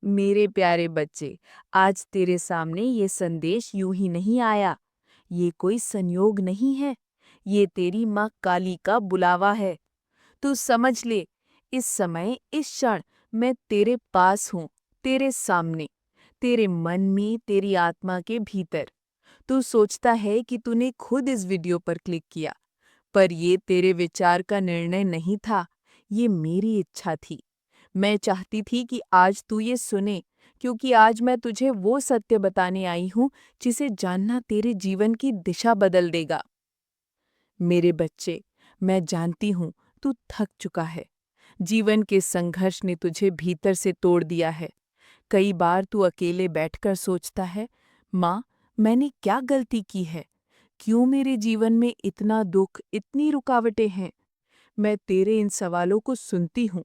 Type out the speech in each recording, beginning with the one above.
मेरे प्यारे बच्चे, आज तेरे सामने ये संदेश यूं ही नहीं आया। ये कोई संयोग नहीं है। ये तेरी माँ काली का बुलावा है। तू समझ ले, इस समय, इस क्षण मैं तेरे पास हूँ, तेरे सामने, तेरे मन में, तेरी आत्मा के भीतर। तू सोचता है कि तूने खुद इस वीडियो पर क्लिक किया, पर ये तेरे विचार का निर्णय नहीं था। ये मेरी इच्छा थी। मैं चाहती थी कि आज तू ये सुने, क्योंकि आज मैं तुझे वो सत्य बताने आई हूँ जिसे जानना तेरे जीवन की दिशा बदल देगा। मेरे बच्चे, मैं जानती हूँ तू थक चुका है। जीवन के संघर्ष ने तुझे भीतर से तोड़ दिया है। कई बार तू अकेले बैठकर सोचता है, माँ, मैंने क्या गलती की है? क्यों मेरे जीवन में इतना दुख, इतनी रुकावटें हैं? मैं तेरे इन सवालों को सुनती हूँ,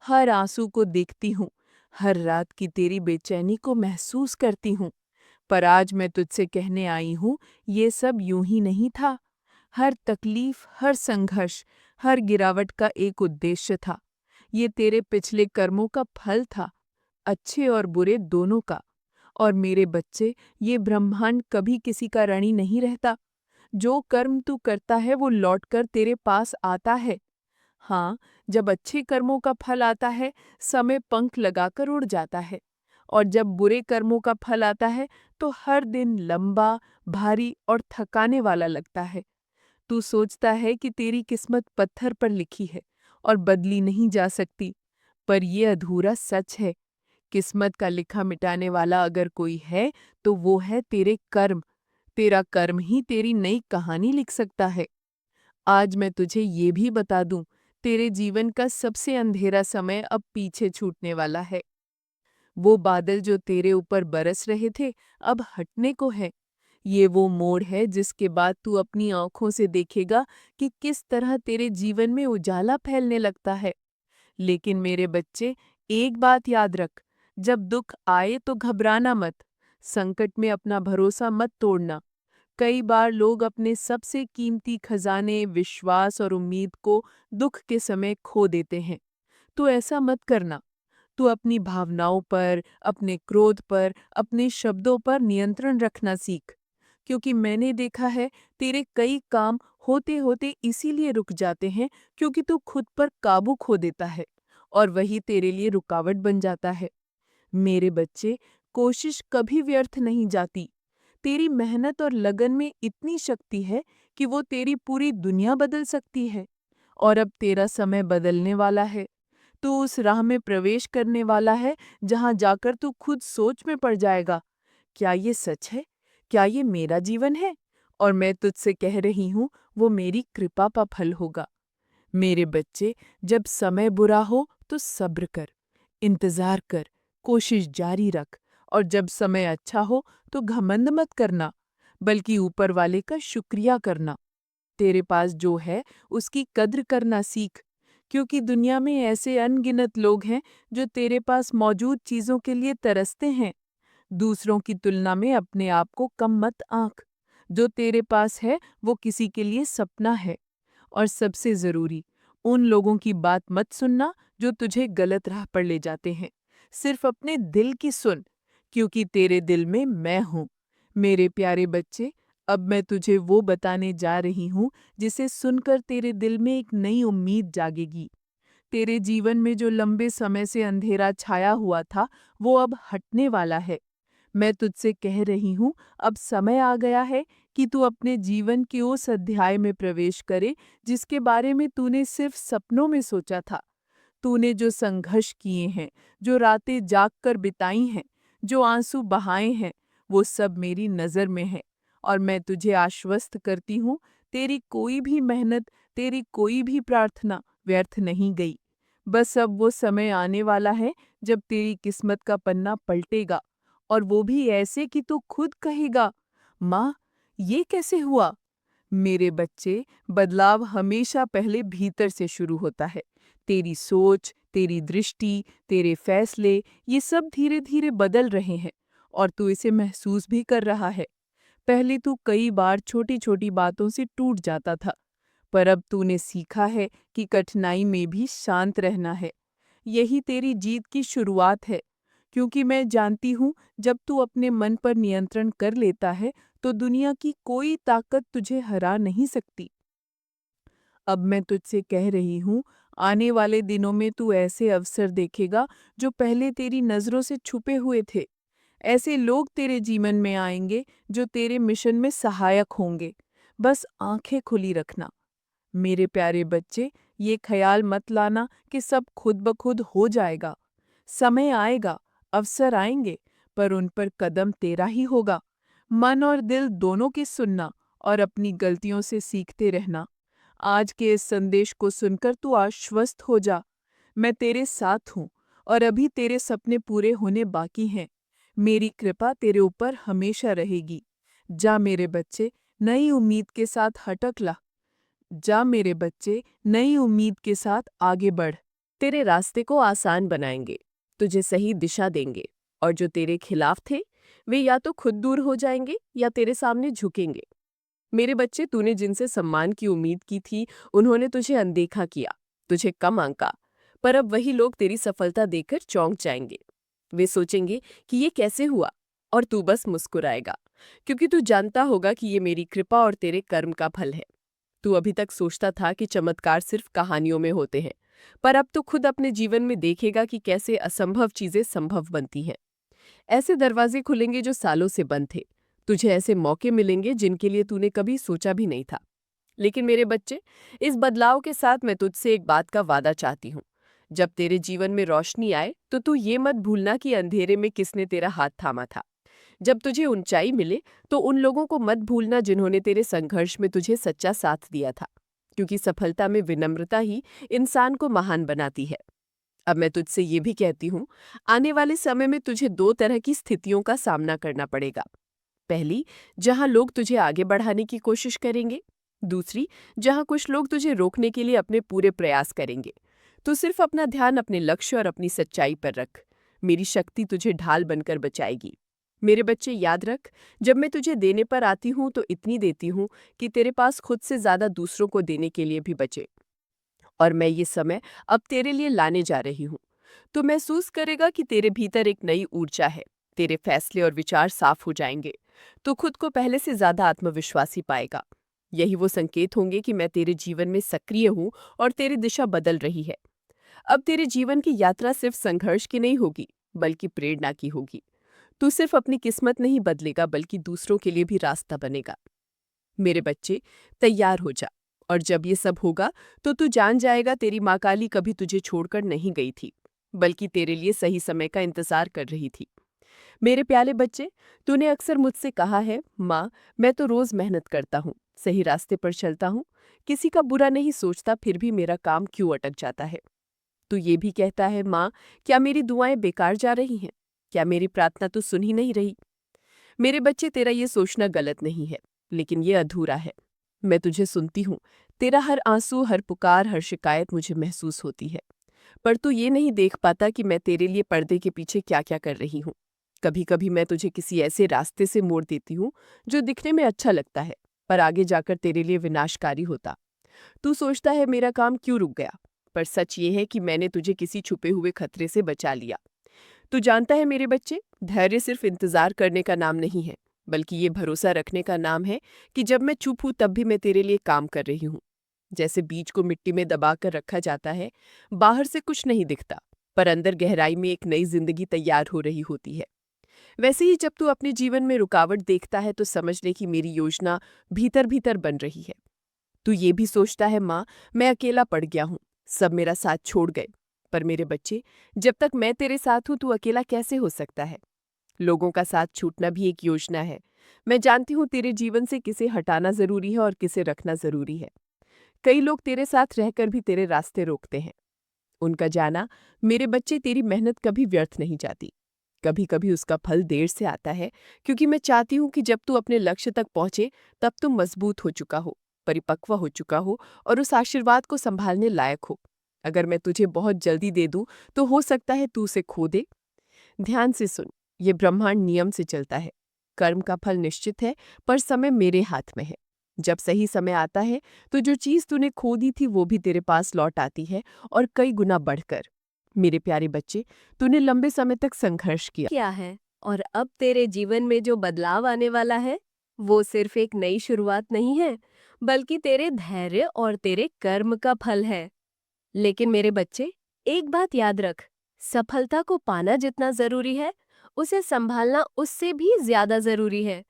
हर आंसू को देखती हूँ, हर रात की तेरी बेचैनी को महसूस करती हूँ। पर आज मैं तुझसे कहने आई हूँ, ये सब यूं ही नहीं था। हर तकलीफ, हर संघर्ष, हर गिरावट का एक उद्देश्य था। ये तेरे पिछले कर्मों का फल था, अच्छे और बुरे दोनों का। और मेरे बच्चे, ये ब्रह्मांड कभी किसी का ऋणी नहीं रहता। जो कर्म तू करता है वो लौटकर तेरे पास आता है। हाँ, जब अच्छे कर्मों का फल आता है, समय पंख लगाकर उड़ जाता है। और जब बुरे कर्मों का फल आता है, तो हर दिन लंबा, भारी और थकाने वाला लगता है। तू सोचता है कि तेरी किस्मत पत्थर पर लिखी है और बदली नहीं जा सकती, पर ये अधूरा सच है। किस्मत का लिखा मिटाने वाला अगर कोई है, तो वो है तेरे कर्म। तेरा कर्म ही तेरी नई कहानी लिख सकता है। आज मैं तुझे ये भी बता दूं, तेरे जीवन का सबसे अंधेरा समय अब पीछे छूटने वाला है। वो बादल जो तेरे ऊपर बरस रहे थे, अब हटने को है। ये वो मोड़ है जिसके बाद तू अपनी आँखों से देखेगा कि किस तरह तेरे जीवन में उजाला फैलने लगता है। लेकिन मेरे बच्चे, एक बात याद रख, जब दुख आए तो घबराना मत। संकट में अपना भरोसा मत तोड़ना। कई बार लोग अपने सबसे कीमती खजाने, विश्वास और उम्मीद को दुख के समय खो देते हैं। तो ऐसा मत करना। तू अपनी भावनाओं पर, अपने क्रोध पर, अपने शब्दों पर नियंत्रण रखना सीख। क्योंकि मैंने देखा है, तेरे कई काम होते-होते इसीलिए रुक जाते हैं क्योंकि तू खुद पर काबू खो देता है और वही तेरे लिए रुकावट बन जाता है। मेरे बच्चे, कोशिश कभी व्यर्थ नहीं जाती। तेरी मेहनत और लगन में इतनी शक्ति है कि वो तेरी पूरी दुनिया बदल सकती है। और अब तेरा समय बदलने वाला है। तू उस राह में प्रवेश करने वाला है जहां जाकर तू खुद सोच में पड़ जाएगा, क्या ये सच है? क्या ये मेरा जीवन है? और मैं तुझसे कह रही हूँ, वो मेरी कृपा का फल होगा। मेरे बच्चे, जब समय बुरा हो तो सब्र कर, इंतजार कर, कोशिश जारी रख। और जब समय अच्छा हो तो घमंड मत करना, बल्कि ऊपर वाले का शुक्रिया करना। तेरे पास जो है उसकी कद्र करना सीख, क्योंकि दुनिया में ऐसे अनगिनत लोग हैं जो तेरे पास मौजूद चीजों के लिए तरसते हैं। दूसरों की तुलना में अपने आप को कम मत आंक। जो तेरे पास है वो किसी के लिए सपना है। और सबसे जरूरी, उन लोगों की बात मत सुनना जो तुझे गलत राह पर ले जाते हैं। सिर्फ अपने दिल की सुन, क्योंकि तेरे दिल में मैं हूँ। मेरे प्यारे बच्चे, अब मैं तुझे वो बताने जा रही हूँ जिसे सुनकर तेरे दिल में एक नई उम्मीद जागेगी। तेरे जीवन में जो लंबे समय से अंधेरा छाया हुआ था, वो अब हटने वाला है। मैं तुझसे कह रही हूँ, अब समय आ गया है कि तू अपने जीवन के उस अध्याय में प्रवेश करे जिसके बारे में तूने सिर्फ सपनों में सोचा था। तूने जो संघर्ष किए हैं, जो रातें जागकर बिताई हैं, जो आंसू बहाए हैं, वो सब मेरी नज़र में है। और मैं तुझे आश्वस्त करती हूँ, तेरी कोई भी मेहनत, तेरी कोई भी प्रार्थना व्यर्थ नहीं गई। बस अब वो समय आने वाला है जब तेरी किस्मत का पन्ना पलटेगा, और वो भी ऐसे कि तू खुद कहेगा, माँ, ये कैसे हुआ? मेरे बच्चे, बदलाव हमेशा पहले भीतर से शुरू होता है। तेरी सोच, तेरी दृष्टि, तेरे फैसले, ये सब धीरे-धीरे बदल रहे हैं और तू इसे महसूस भी कर रहा है। पहले तू कई बार छोटी-छोटी बातों से टूट जाता था, पर अब तूने सीखा है कि कठिनाई में भी शांत रहना है। यही तेरी जीत की शुरुआत है, क्योंकि मैं जानती हूँ जब तू अपने मन पर नियंत्रण कर लेता है तो दुनिया की कोई ताकत तुझे हरा नहीं सकती। अब मैं तुझसे कह रही हूँ, आने वाले दिनों में तू ऐसे अवसर देखेगा जो पहले तेरी नज़रों से छुपे हुए थे। ऐसे लोग तेरे जीवन में आएंगे जो तेरे मिशन में सहायक होंगे। बस आंखें खुली रखना। मेरे प्यारे बच्चे, ये ख्याल मत लाना कि सब खुद ब खुद हो जाएगा। समय आएगा, अवसर आएंगे, पर उन पर कदम तेरा ही होगा। मन और दिल दोनों की सुनना और अपनी गलतियों से सीखते रहना। आज के इस संदेश को सुनकर तू आश्वस्त हो जा। मैं तेरे साथ हूँ और अभी तेरे सपने पूरे होने बाकी हैं। मेरी कृपा तेरे ऊपर हमेशा रहेगी। जा मेरे बच्चे, नई उम्मीद के साथ हटक ला। जा मेरे बच्चे, नई उम्मीद के साथ आगे बढ़। तेरे रास्ते को आसान बनाएंगे, तुझे सही दिशा देंगे, और जो तेरे खिलाफ थे वे या तो खुद दूर हो जाएंगे या तेरे सामने झुकेंगे। मेरे बच्चे, तूने जिनसे सम्मान की उम्मीद की थी उन्होंने तुझे अनदेखा किया, तुझे कम आंका, पर अब वही लोग तेरी सफलता देखकर चौंक जाएंगे। वे सोचेंगे कि ये कैसे हुआ, और तू बस मुस्कुराएगा, क्योंकि तू जानता होगा कि ये मेरी कृपा और तेरे कर्म का फल है। तू अभी तक सोचता था कि चमत्कार सिर्फ कहानियों में होते हैं, पर अब तो खुद अपने जीवन में देखेगा कि कैसे असंभव चीजें संभव बनती हैं। ऐसे दरवाजे खुलेंगे जो सालों से बंद थे, तुझे ऐसे मौके मिलेंगे जिनके लिए तूने कभी सोचा भी नहीं था। लेकिन मेरे बच्चे, इस बदलाव के साथ मैं तुझसे एक बात का वादा चाहती हूँ। जब तेरे जीवन में रोशनी आए तो तू ये मत भूलना कि अंधेरे में किसने तेरा हाथ थामा था। जब तुझे ऊंचाई मिले तो उन लोगों को मत भूलना जिन्होंने तेरे संघर्ष में तुझे सच्चा साथ दिया था, क्योंकि सफलता में विनम्रता ही इंसान को महान बनाती है। अब मैं तुझसे ये भी कहती हूँ, आने वाले समय में तुझे दो तरह की स्थितियों का सामना करना पड़ेगा। पहली, जहां लोग तुझे आगे बढ़ाने की कोशिश करेंगे। दूसरी, जहां कुछ लोग तुझे रोकने के लिए अपने पूरे प्रयास करेंगे। तो सिर्फ अपना ध्यान अपने लक्ष्य और अपनी सच्चाई पर रख। मेरी शक्ति तुझे ढाल बनकर बचाएगी। मेरे बच्चे, याद रख, जब मैं तुझे देने पर आती हूँ तो इतनी देती हूँ कि तेरे पास खुद से ज्यादा दूसरों को देने के लिए भी बचे। और मैं ये समय अब तेरे लिए लाने जा रही हूँ। तो महसूस करेगा कि तेरे भीतर एक नई ऊर्जा है, तेरे फैसले और विचार साफ हो जाएंगे, तो खुद को पहले से ज्यादा आत्मविश्वासी पाएगा। यही वो संकेत होंगे कि मैं तेरे जीवन में सक्रिय हूँ और तेरी दिशा बदल रही है। अब तेरे जीवन की यात्रा सिर्फ संघर्ष की नहीं होगी, बल्कि प्रेरणा की होगी। तू सिर्फ अपनी किस्मत नहीं बदलेगा, बल्कि दूसरों के लिए भी रास्ता बनेगा। मेरे बच्चे, तैयार हो जा, और जब ये सब होगा तो तू जान जाएगा तेरी माँ काली कभी तुझे छोड़कर नहीं गई थी, बल्कि तेरे लिए सही समय का इंतजार कर रही थी। मेरे प्यारे बच्चे, तूने अक्सर मुझसे कहा है, माँ, मैं तो रोज मेहनत करता हूँ, सही रास्ते पर चलता हूँ, किसी का बुरा नहीं सोचता, फिर भी मेरा काम क्यों अटक जाता है। तू ये भी कहता है, माँ, क्या मेरी दुआएं बेकार जा रही हैं? क्या मेरी प्रार्थना तू सुन ही नहीं रही? मेरे बच्चे, तेरा ये सोचना गलत नहीं है, लेकिन ये अधूरा है। मैं तुझे सुनती हूँ, तेरा हर आंसू, हर पुकार, हर शिकायत मुझे महसूस होती है, पर तू ये नहीं देख पाता कि मैं तेरे लिए पर्दे के पीछे क्या क्या कर रही हूँ। कभी कभी मैं तुझे किसी ऐसे रास्ते से मोड़ देती हूँ जो दिखने में अच्छा लगता है, पर आगे जाकर तेरे लिए विनाशकारी होता। तू सोचता है मेरा काम क्यों रुक गया, पर सच ये है कि मैंने तुझे किसी छुपे हुए खतरे से बचा लिया। तू जानता है मेरे बच्चे, धैर्य सिर्फ इंतजार करने का नाम नहीं है, बल्कि ये भरोसा रखने का नाम है कि जब मैं चुप हूं तब भी मैं तेरे लिए काम कर रही हूँ। जैसे बीज को मिट्टी में दबाकर रखा जाता है, बाहर से कुछ नहीं दिखता, पर अंदर गहराई में एक नई जिंदगी तैयार हो रही होती है। वैसे ही जब तू अपने जीवन में रुकावट देखता है तो समझ ले कि मेरी योजना भीतर भीतर बन रही है। तू ये भी सोचता है, माँ, मैं अकेला पड़ गया हूँ, सब मेरा साथ छोड़ गए। पर मेरे बच्चे, जब तक मैं तेरे साथ हूँ तू अकेला कैसे हो सकता है? लोगों का साथ छूटना भी एक योजना है। मैं जानती हूँ तेरे जीवन से किसे हटाना जरूरी है और किसे रखना जरूरी है। कई लोग तेरे साथ रहकर भी तेरे रास्ते रोकते हैं। उनका जाना, मेरे बच्चे, तेरी मेहनत कभी व्यर्थ नहीं जाती। कभी कभी उसका फल देर से आता है, क्योंकि मैं चाहती हूँ कि जब तू अपने लक्ष्य तक पहुंचे तब तुम मजबूत हो चुका हो, परिपक्व हो चुका हो और उस आशीर्वाद को संभालने लायक हो। अगर मैं तुझे बहुत जल्दी दे दूं तो हो सकता है तू उसे खो दे। ध्यान से सुन, ये ब्रह्मांड नियम से चलता है। कर्म का फल निश्चित है, पर समय मेरे हाथ में है। जब सही समय आता है तो जो चीज तूने खो दी थी वो भी तेरे पास लौट आती है, और कई गुना बढ़कर। मेरे प्यारे बच्चे, तूने लंबे समय तक संघर्ष किया है और अब तेरे जीवन में जो बदलाव आने वाला है वो सिर्फ एक नई शुरुआत नहीं है, बल्कि तेरे धैर्य और तेरे कर्म का फल है। लेकिन मेरे बच्चे, एक बात याद रख, सफलता को पाना जितना जरूरी है, उसे संभालना उससे भी ज्यादा जरूरी है।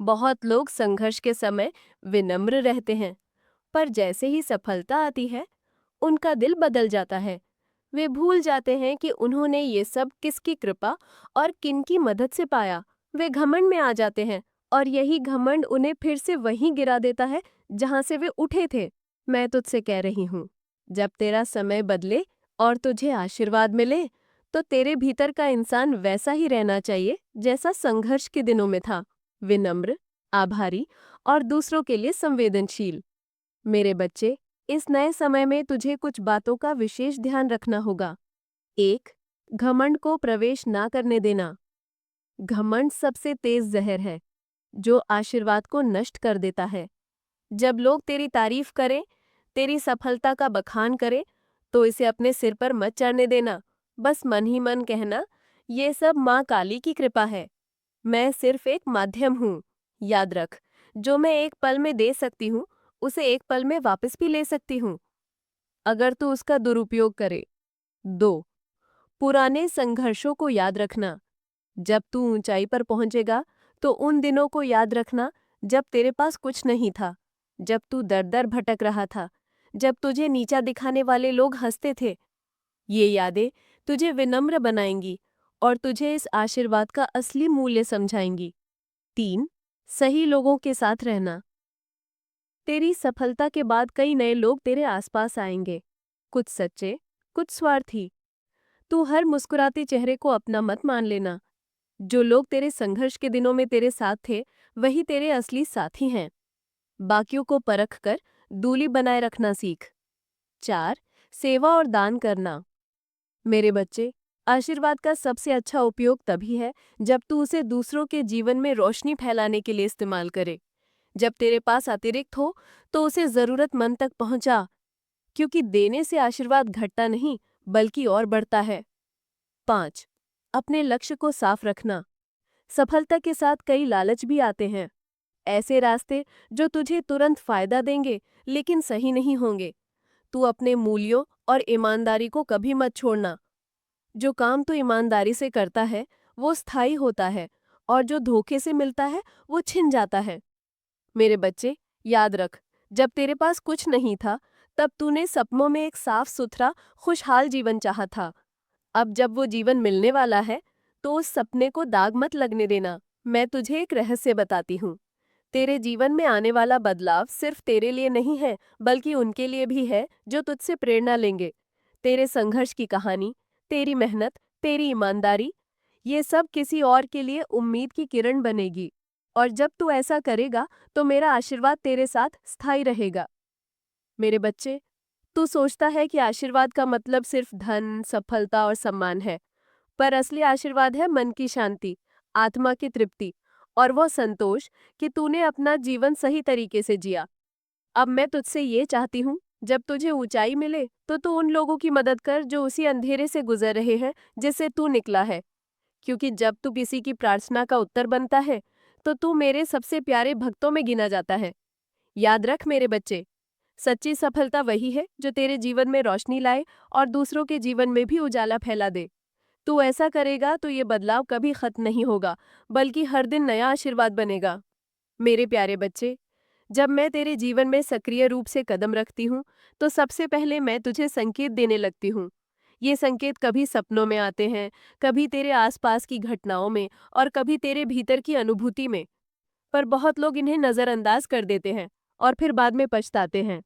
बहुत लोग संघर्ष के समय विनम्र रहते हैं, पर जैसे ही सफलता आती है, उनका दिल बदल जाता है। वे भूल जाते हैं कि उन्होंने ये सब किसकी कृपा और किनकी मदद से पाया। वे घमंड में आ जाते हैं और यही घमंड उन्हें फिर से वहीं गिरा देता है जहां से वे उठे थे। मैं तुझसे कह रही हूँ, जब तेरा समय बदले और तुझे आशीर्वाद मिले, तो तेरे भीतर का इंसान वैसा ही रहना चाहिए जैसा संघर्ष के दिनों में था, विनम्र, आभारी और दूसरों के लिए संवेदनशील। मेरे बच्चे, इस नए समय में तुझे कुछ बातों का विशेष ध्यान रखना होगा। 1. घमंड को प्रवेश ना करने देना। घमंड सबसे तेज जहर है जो आशीर्वाद को नष्ट कर देता है। जब लोग तेरी तारीफ करें, तेरी सफलता का बखान करें, तो इसे अपने सिर पर मत चढ़ने देना। बस मन ही मन कहना, ये सब माँ काली की कृपा है, मैं सिर्फ एक माध्यम हूँ। याद रख, जो मैं एक पल में दे सकती हूँ, उसे एक पल में वापस भी ले सकती हूँ, अगर तू उसका दुरुपयोग करे। 2. पुराने संघर्षों को याद रखना। जब तू ऊंचाई पर पहुंचेगा, तो उन दिनों को याद रखना जब तेरे पास कुछ नहीं था, जब तू दर-दर भटक रहा था, जब तुझे नीचा दिखाने वाले लोग हंसते थे। ये यादें तुझे विनम्र बनाएंगी और तुझे इस आशीर्वाद का असली मूल्य समझाएंगी। 3. सही लोगों के साथ रहना। तेरी सफलता के बाद कई नए लोग तेरे आसपास आएंगे, कुछ सच्चे, कुछ स्वार्थी। तू हर मुस्कुराते चेहरे को अपना मत मान लेना। जो लोग तेरे संघर्ष के दिनों में तेरे साथ थे, वही तेरे असली साथी हैं। बाकियों को परख कर दूरी बनाए रखना सीख। 4. सेवा और दान करना। मेरे बच्चे, आशीर्वाद का सबसे अच्छा उपयोग तभी है जब तू उसे दूसरों के जीवन में रोशनी फैलाने के लिए इस्तेमाल करे। जब तेरे पास अतिरिक्त हो, तो उसे जरूरतमंद तक पहुंचा, क्योंकि देने से आशीर्वाद घटता नहीं, बल्कि और बढ़ता है। 5. अपने लक्ष्य को साफ रखना। सफलता के साथ कई लालच भी आते हैं, ऐसे रास्ते जो तुझे तुरंत फायदा देंगे लेकिन सही नहीं होंगे। तू अपने मूल्यों और ईमानदारी को कभी मत छोड़ना। जो काम तू ईमानदारी से करता है वो स्थायी होता है, और जो धोखे से मिलता है वो छिन जाता है। मेरे बच्चे, याद रख, जब तेरे पास कुछ नहीं था, तब तूने सपनों में एक साफ सुथरा खुशहाल जीवन चाहा था। अब जब वो जीवन मिलने वाला है, तो उस सपने को दाग मत लगने देना। मैं तुझे एक रहस्य बताती हूँ। तेरे जीवन में आने वाला बदलाव सिर्फ तेरे लिए नहीं है, बल्कि उनके लिए भी है जो तुझसे प्रेरणा लेंगे। तेरे संघर्ष की कहानी, तेरी मेहनत, तेरी ईमानदारी, ये सब किसी और के लिए उम्मीद की किरण बनेगी। और जब तू ऐसा करेगा, तो मेरा आशीर्वाद तेरे साथ स्थायी रहेगा। मेरे बच्चे, तू सोचता है कि आशीर्वाद का मतलब सिर्फ धन, सफलता और सम्मान है, पर असली आशीर्वाद है मन की शांति, आत्मा की तृप्ति और वो संतोष कि तूने अपना जीवन सही तरीके से जिया। अब मैं तुझसे ये चाहती हूँ, जब तुझे ऊंचाई मिले, तो तू उन लोगों की मदद कर जो उसी अंधेरे से गुजर रहे हैं जिससे तू निकला है। क्योंकि जब तू किसी की प्रार्थना का उत्तर बनता है, तो तू मेरे सबसे प्यारे भक्तों में गिना जाता है। याद रख मेरे बच्चे, सच्ची सफलता वही है जो तेरे जीवन में रोशनी लाए और दूसरों के जीवन में भी उजाला फैला दे। तू ऐसा करेगा तो ये बदलाव कभी खत्म नहीं होगा, बल्कि हर दिन नया आशीर्वाद बनेगा। मेरे प्यारे बच्चे, जब मैं तेरे जीवन में सक्रिय रूप से कदम रखती हूँ, तो सबसे पहले मैं तुझे संकेत देने लगती हूँ। ये संकेत कभी सपनों में आते हैं, कभी तेरे आसपास की घटनाओं में और कभी तेरे भीतर की अनुभूति में। पर बहुत लोग इन्हें नजरअंदाज कर देते हैं और फिर बाद में पछताते हैं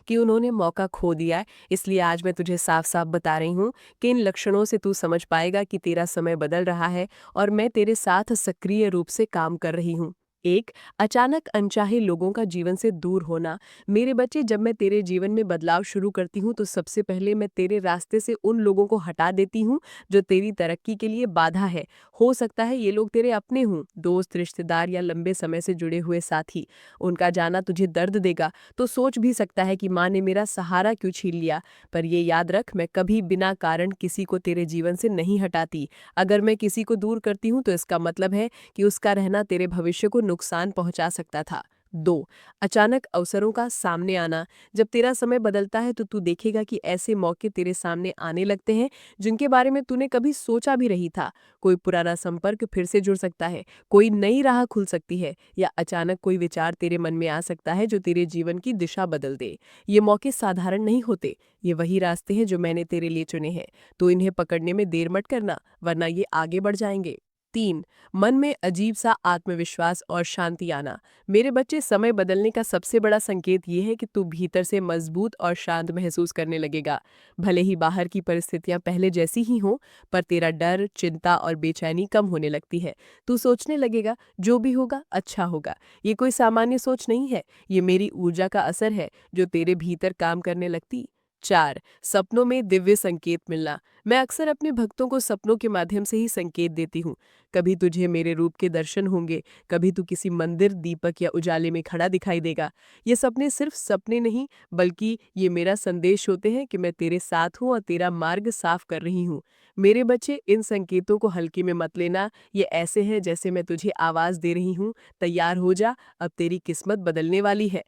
कि उन्होंने मौका खो दिया है। इसलिए आज मैं तुझे साफ साफ बता रही हूँ कि इन लक्षणों से तू समझ पाएगा कि तेरा समय बदल रहा है और मैं तेरे साथ सक्रिय रूप से काम कर रही हूँ। एक, अचानक अनचाहे लोगों का जीवन से दूर होना। मेरे बच्चे, जब मैं तेरे जीवन में बदलाव शुरू करती हूँ तो सबसे पहले मैं तेरे रास्ते से उन लोगों को हटा देती हूँ जो तेरी तरक्की के लिए बाधा है। हो सकता है ये लोग तेरे अपने हों, दोस्त, रिश्तेदार या लंबे समय से जुड़े हुए साथी। उनका जाना तुझे दर्द देगा, तो सोच भी सकता है कि माँ ने मेरा सहारा क्यों छीन लिया। पर ये याद रख, मैं कभी बिना कारण किसी को तेरे जीवन से नहीं हटाती। अगर मैं किसी को दूर करती हूँ तो इसका मतलब है कि उसका रहना तेरे भविष्य को नुकसान पहुंचा सकता था। 2, अचानक अवसरों का सामने आना। जब तेरा समय बदलता है तो तू देखेगा कि ऐसे मौके तेरे सामने आने लगते हैं जिनके बारे में तूने कभी सोचा भी नहीं था। कोई पुराना संपर्क फिर से जुड़ सकता है, कोई नई राह खुल सकती है, या अचानक कोई विचार तेरे मन में आ सकता है जो तेरे जीवन की दिशा बदल दे। ये मौके साधारण नहीं होते, ये वही रास्ते हैं जो मैंने तेरे लिए चुने हैं। तो इन्हें पकड़ने में देर मत करना, वरना ये आगे बढ़ जाएंगे। 3, मन में अजीब सा आत्मविश्वास और शांति आना। मेरे बच्चे, समय बदलने का सबसे बड़ा संकेत ये है कि तू भीतर से मजबूत और शांत महसूस करने लगेगा। भले ही बाहर की परिस्थितियां पहले जैसी ही हों, पर तेरा डर, चिंता और बेचैनी कम होने लगती है। तू सोचने लगेगा, जो भी होगा अच्छा होगा। ये कोई सामान्य सोच नहीं है, ये मेरी ऊर्जा का असर है जो तेरे भीतर काम करने लगती। 4, सपनों में दिव्य संकेत मिलना। मैं अक्सर अपने भक्तों को सपनों के माध्यम से ही संकेत देती हूँ। कभी तुझे मेरे रूप के दर्शन होंगे, कभी तू किसी मंदिर, दीपक या उजाले में खड़ा दिखाई देगा। ये सपने सिर्फ सपने नहीं, बल्कि ये मेरा संदेश होते हैं कि मैं तेरे साथ हूँ और तेरा मार्ग साफ कर रही हूँ। मेरे बच्चे, इन संकेतों को हल्के में मत लेना। ये ऐसे हैं जैसे मैं तुझे आवाज दे रही हूँ, तैयार हो जा, अब तेरी किस्मत बदलने वाली है।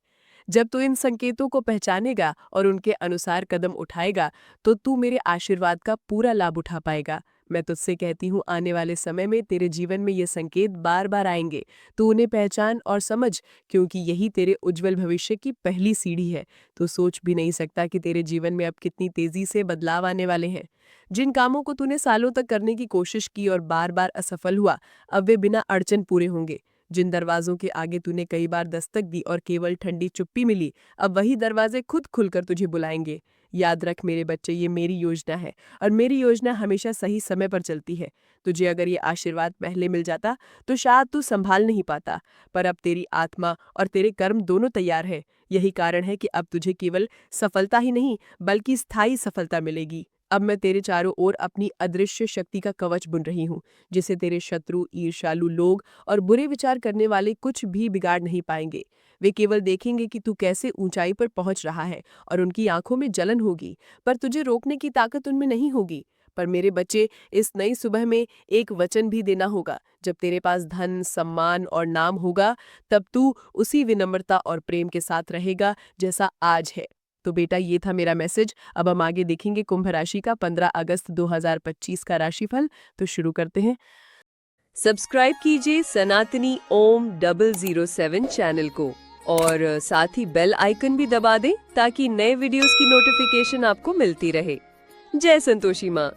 जब तू इन संकेतों को पहचानेगा और उनके अनुसार कदम उठाएगा, तो तू मेरे आशीर्वाद का पूरा लाभ उठा पाएगा। मैं तुझसे कहती हूँ, आने वाले समय में तेरे जीवन में ये संकेत बार बार आएंगे। तू उन्हें पहचान और समझ, क्योंकि यही तेरे उज्जवल भविष्य की पहली सीढ़ी है। तू सोच भी नहीं सकता कि तेरे जीवन में अब कितनी तेजी से बदलाव आने वाले हैं। जिन कामों को तूने सालों तक करने की कोशिश की और बार बार असफल हुआ, अब वे बिना अड़चन पूरे होंगे। जिन दरवाजों के आगे तूने कई बार दस्तक दी और केवल ठंडी चुप्पी मिली, अब वही दरवाजे खुद खुलकर तुझे बुलाएंगे। याद रख मेरे बच्चे, ये मेरी योजना है और मेरी योजना हमेशा सही समय पर चलती है। तुझे अगर ये आशीर्वाद पहले मिल जाता तो शायद तू संभाल नहीं पाता, पर अब तेरी आत्मा और तेरे कर्म दोनों तैयार है। यही कारण है कि अब तुझे केवल सफलता ही नहीं, बल्कि स्थायी सफलता मिलेगी। अब मैं तेरे चारों ओर अपनी अदृश्य शक्ति का कवच बुन रही हूँ, जिसे तेरे शत्रु, ईर्ष्यालु लोग और बुरे विचार करने वाले कुछ भी बिगाड़ नहीं पाएंगे। वे केवल देखेंगे कि तू कैसे ऊंचाई पर पहुंच रहा है और उनकी आंखों में जलन होगी, पर तुझे रोकने की ताकत उनमें नहीं होगी। पर मेरे बच्चे, इस नई सुबह में एक वचन भी देना होगा। जब तेरे पास धन, सम्मान और नाम होगा, तब तू उसी विनम्रता और प्रेम के साथ रहेगा जैसा आज है। तो बेटा, ये था मेरा मैसेज। अब हम आगे देखेंगे कुंभ राशि का 15 अगस्त 2025 का राशिफल। तो शुरू करते हैं। सब्सक्राइब कीजिए सनातनी ओम 007 चैनल को और साथ ही बेल आइकन भी दबा दें ताकि नए वीडियोस की नोटिफिकेशन आपको मिलती रहे। जय संतोषी माँ।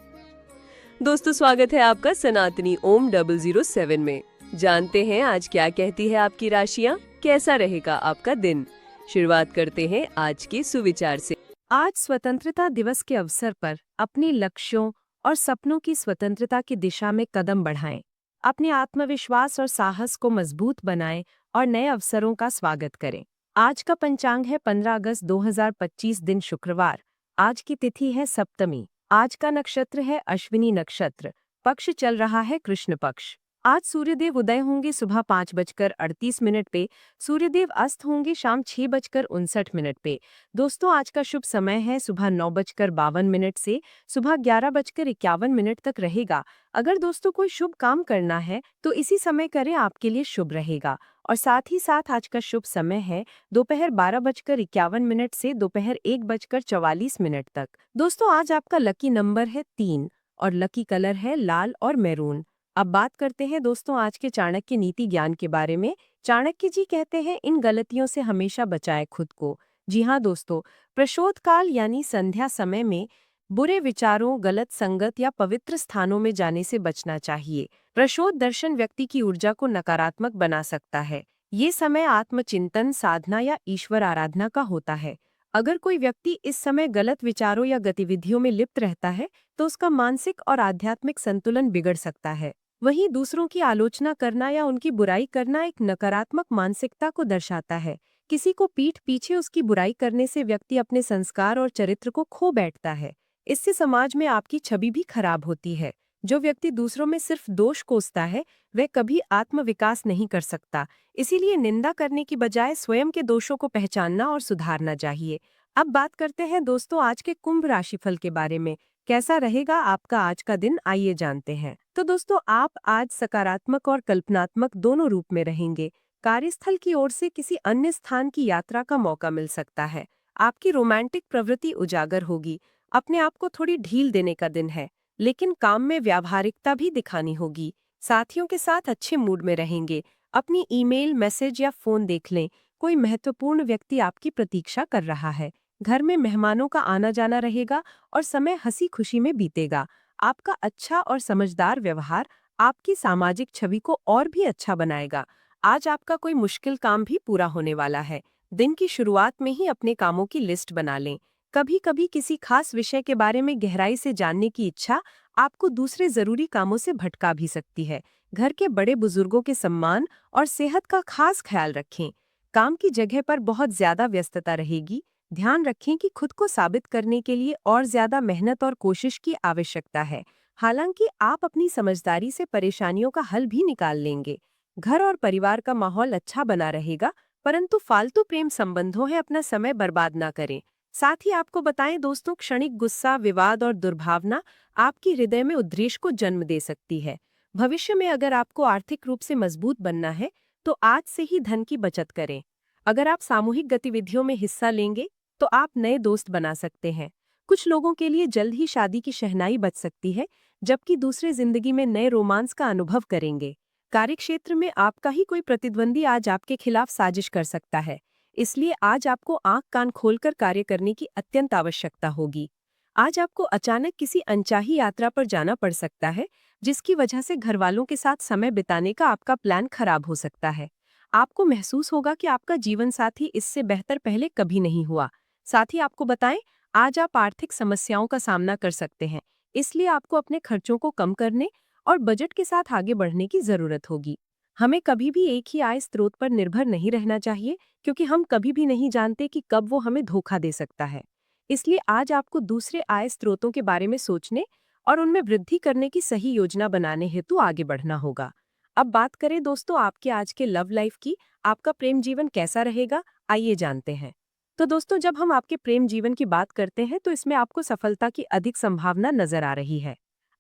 दोस्तों, स्वागत है आपका सनातनी ओम 007 में। जानते हैं आज क्या कहती है आपकी राशियाँ, कैसा रहेगा आपका दिन। शुरुआत करते हैं आज के सुविचार से। आज स्वतंत्रता दिवस के अवसर पर अपने लक्ष्यों और सपनों की स्वतंत्रता की दिशा में कदम बढ़ाएं। अपने आत्मविश्वास और साहस को मजबूत बनाएं और नए अवसरों का स्वागत करें। आज का पंचांग है 15 अगस्त 2025, दिन शुक्रवार। आज की तिथि है सप्तमी। आज का नक्षत्र है अश्विनी नक्षत्र। पक्ष चल रहा है कृष्ण पक्ष। आज सूर्यदेव उदय होंगे सुबह 5:38 पे। सूर्यदेव अस्त होंगे शाम 6:59 पे। दोस्तों, आज का शुभ समय है सुबह 9:52 से सुबह 11:51 तक रहेगा। अगर दोस्तों कोई शुभ काम करना है तो इसी समय करें, आपके लिए शुभ रहेगा। और साथ ही साथ आज का शुभ समय है दोपहर 12:51 से दोपहर 1:44 तक। दोस्तों, आज आपका लकी नंबर है 3 और लकी कलर है लाल और मैरून। अब बात करते हैं दोस्तों आज के चाणक्य नीति ज्ञान के बारे में। चाणक्य जी कहते हैं, इन गलतियों से हमेशा बचाएं खुद को। जी हाँ दोस्तों, प्रशोध काल यानी संध्या समय में बुरे विचारों, गलत संगत या पवित्र स्थानों में जाने से बचना चाहिए। प्रशोध दर्शन व्यक्ति की ऊर्जा को नकारात्मक बना सकता है। ये समय आत्मचिंतन, साधना या ईश्वर आराधना का होता है। अगर कोई व्यक्ति इस समय गलत विचारों या गतिविधियों में लिप्त रहता है तो उसका मानसिक और आध्यात्मिक संतुलन बिगड़ सकता है। वहीं दूसरों की आलोचना करना या उनकी बुराई करना एक नकारात्मक मानसिकता को दर्शाता है। किसी को पीठ पीछे उसकी बुराई करने से व्यक्ति अपने संस्कार और चरित्र को खो बैठता है। इससे समाज में आपकी छवि भी खराब होती है। जो व्यक्ति दूसरों में सिर्फ दोष कोसता है, वह कभी आत्मविकास नहीं कर सकता। इसीलिए निंदा करने की बजाय स्वयं के दोषों को पहचानना और सुधारना चाहिए। अब बात करते हैं दोस्तों आज के कुंभ राशिफल के बारे में। कैसा रहेगा आपका आज का दिन, आइए जानते हैं। तो दोस्तों, आप आज सकारात्मक और कल्पनात्मक दोनों रूप में रहेंगे। कार्यस्थल की ओर से किसी अन्य स्थान की यात्रा का मौका मिल सकता है। आपकी रोमांटिक प्रवृत्ति उजागर होगी। अपने आप को थोड़ी ढील देने का दिन है, लेकिन काम में व्यावहारिकता भी दिखानी होगी। साथियों के साथ अच्छे मूड में रहेंगे। अपनी ईमेल, मैसेज या फोन देख लें। कोई महत्वपूर्ण व्यक्ति आपकी प्रतीक्षा कर रहा है। घर में मेहमानों का आना जाना रहेगा और समय हंसी खुशी में बीतेगा। आपका अच्छा और समझदार व्यवहार आपकी सामाजिक छवि को और भी अच्छा बनाएगा। आज आपका कोई मुश्किल काम भी पूरा होने वाला है। दिन की शुरुआत में ही अपने कामों की लिस्ट बना लें। कभी कभी किसी खास विषय के बारे में गहराई से जानने की इच्छा आपको दूसरे जरूरी कामों से भटका भी सकती है। घर के बड़े बुजुर्गों के सम्मान और सेहत का खास ख्याल रखें। काम की जगह पर बहुत ज्यादा व्यस्तता रहेगी। ध्यान रखें कि खुद को साबित करने के लिए और ज्यादा मेहनत और कोशिश की आवश्यकता है। हालांकि आप अपनी समझदारी से परेशानियों का हल भी निकाल लेंगे। घर और परिवार का माहौल अच्छा बना रहेगा, परंतु फालतू प्रेम संबंधों में अपना समय बर्बाद ना करें। साथ ही आपको बताएं दोस्तों, क्षणिक गुस्सा, विवाद और दुर्भावना आपकी हृदय में उद्रेक को जन्म दे सकती है। भविष्य में अगर आपको आर्थिक रूप से मजबूत बनना है, तो आज से ही धन की बचत करें। अगर आप सामूहिक गतिविधियों में हिस्सा लेंगे, तो आप नए दोस्त बना सकते हैं। कुछ लोगों के लिए जल्द ही शादी की शहनाई बज सकती है, जबकि दूसरे जिंदगी में नए रोमांस का अनुभव करेंगे। कार्यक्षेत्र में आपका ही कोई प्रतिद्वंदी आज आपके खिलाफ साजिश कर सकता है। इसलिए आज आपको आंख कान खोलकर कार्य करने की अत्यंत आवश्यकता होगी। आज आपको अचानक किसी अनचाही यात्रा पर जाना पड़ सकता है, जिसकी वजह से घरवालों के साथ समय बिताने का आपका प्लान खराब हो सकता है। आपको महसूस होगा कि आपका जीवन साथी इससे बेहतर पहले कभी नहीं हुआ। साथ ही आपको बताएं, आज आप आर्थिक समस्याओं का सामना कर सकते हैं। इसलिए आपको अपने खर्चों को कम करने और बजट के साथ आगे बढ़ने की जरूरत होगी। हमें कभी भी एक ही आय स्रोत पर निर्भर नहीं रहना चाहिए, क्योंकि हम कभी भी नहीं जानते कि कब वो हमें धोखा दे सकता है। इसलिए आज आपको दूसरे आय स्रोतों के बारे में सोचने और उनमें वृद्धि करने की सही योजना बनाने हेतु आगे बढ़ना होगा। अब बात करें दोस्तों आपके आज के लव लाइफ की। आपका प्रेम जीवन कैसा रहेगा, आइए जानते हैं। तो दोस्तों, जब हम आपके प्रेम जीवन की बात करते हैं, तो इसमें आपको सफलता की अधिक संभावना नजर आ रही है।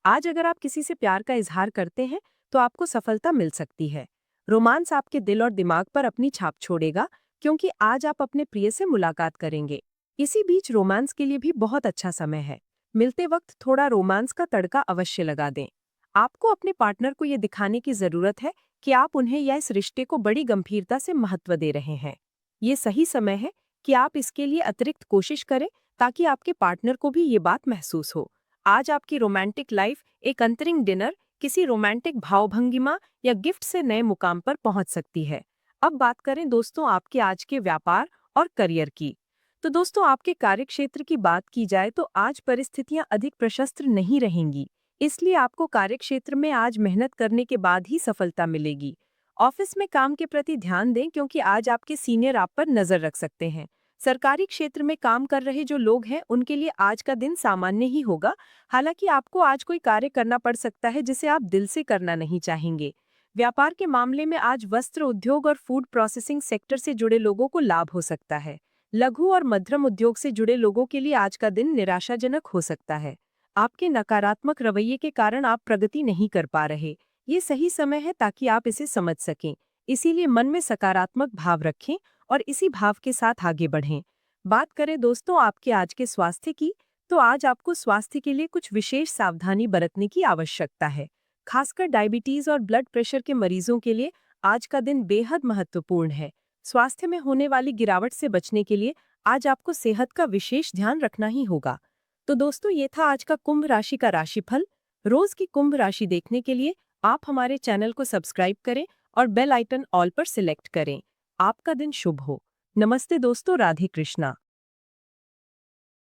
आज अगर आप किसी से प्यार का इजहार करते हैं, तो आपको सफलता मिल सकती है। रोमांस आपके दिल और दिमाग पर अपनी छाप छोड़ेगा, क्योंकि आज आप अपने प्रिय से मुलाकात करेंगे। इसी बीच रोमांस के लिए भी बहुत अच्छा समय है। मिलते वक्त थोड़ा रोमांस का तड़का अवश्य लगा दें। आपको अपने पार्टनर को ये दिखाने की जरूरत है कि आप उन्हें या इस रिश्ते को बड़ी गंभीरता से महत्व दे रहे हैं। ये सही समय है कि आप इसके लिए अतिरिक्त कोशिश करें, ताकि आपके पार्टनर को भी ये बात महसूस हो। आज आपकी रोमांटिक लाइफ एक अंतरिंग डिनर, किसी रोमांटिक भावभंगिमा या गिफ्ट से नए मुकाम पर पहुंच सकती है। अब बात करें दोस्तों आपके आज के व्यापार और करियर की। तो दोस्तों, आपके कार्यक्षेत्र की बात की जाए तो आज परिस्थितियां अधिक प्रशस्त नहीं रहेंगी। इसलिए आपको कार्यक्षेत्र में आज मेहनत करने के बाद ही सफलता मिलेगी। ऑफिस में काम के प्रति ध्यान दें, क्योंकि आज आपके सीनियर आप पर नजर रख सकते हैं। सरकारी क्षेत्र में काम कर रहे जो लोग हैं, उनके लिए आज का दिन सामान्य ही होगा। हालांकि आपको आज कोई कार्य करना पड़ सकता है जिसे आप दिल से करना नहीं चाहेंगे। व्यापार के मामले में आज वस्त्र उद्योग और फूड प्रोसेसिंग सेक्टर से जुड़े लोगों को लाभ हो सकता है। लघु और मध्यम उद्योग से जुड़े लोगों के लिए आज का दिन निराशाजनक हो सकता है। आपके नकारात्मक रवैये के कारण आप प्रगति नहीं कर पा रहे। ये सही समय है ताकि आप इसे समझ सकें। इसीलिए मन में सकारात्मक भाव रखें और इसी भाव के साथ आगे बढ़ें। बात करें दोस्तों आपके आज के स्वास्थ्य की, तो आज आपको स्वास्थ्य के लिए कुछ विशेष सावधानी बरतने की आवश्यकता है। खासकर डायबिटीज और ब्लड प्रेशर के मरीजों के लिए आज का दिन बेहद महत्वपूर्ण है। स्वास्थ्य में होने वाली गिरावट से बचने के लिए आज आपको सेहत का विशेष ध्यान रखना ही होगा। तो दोस्तों, ये था आज का कुंभ राशि का राशिफल। रोज की कुंभ राशि देखने के लिए आप हमारे चैनल को सब्सक्राइब करें और बेल आइकन ऑल पर सिलेक्ट करें। आपका दिन शुभ हो। नमस्ते दोस्तों, राधे कृष्णा।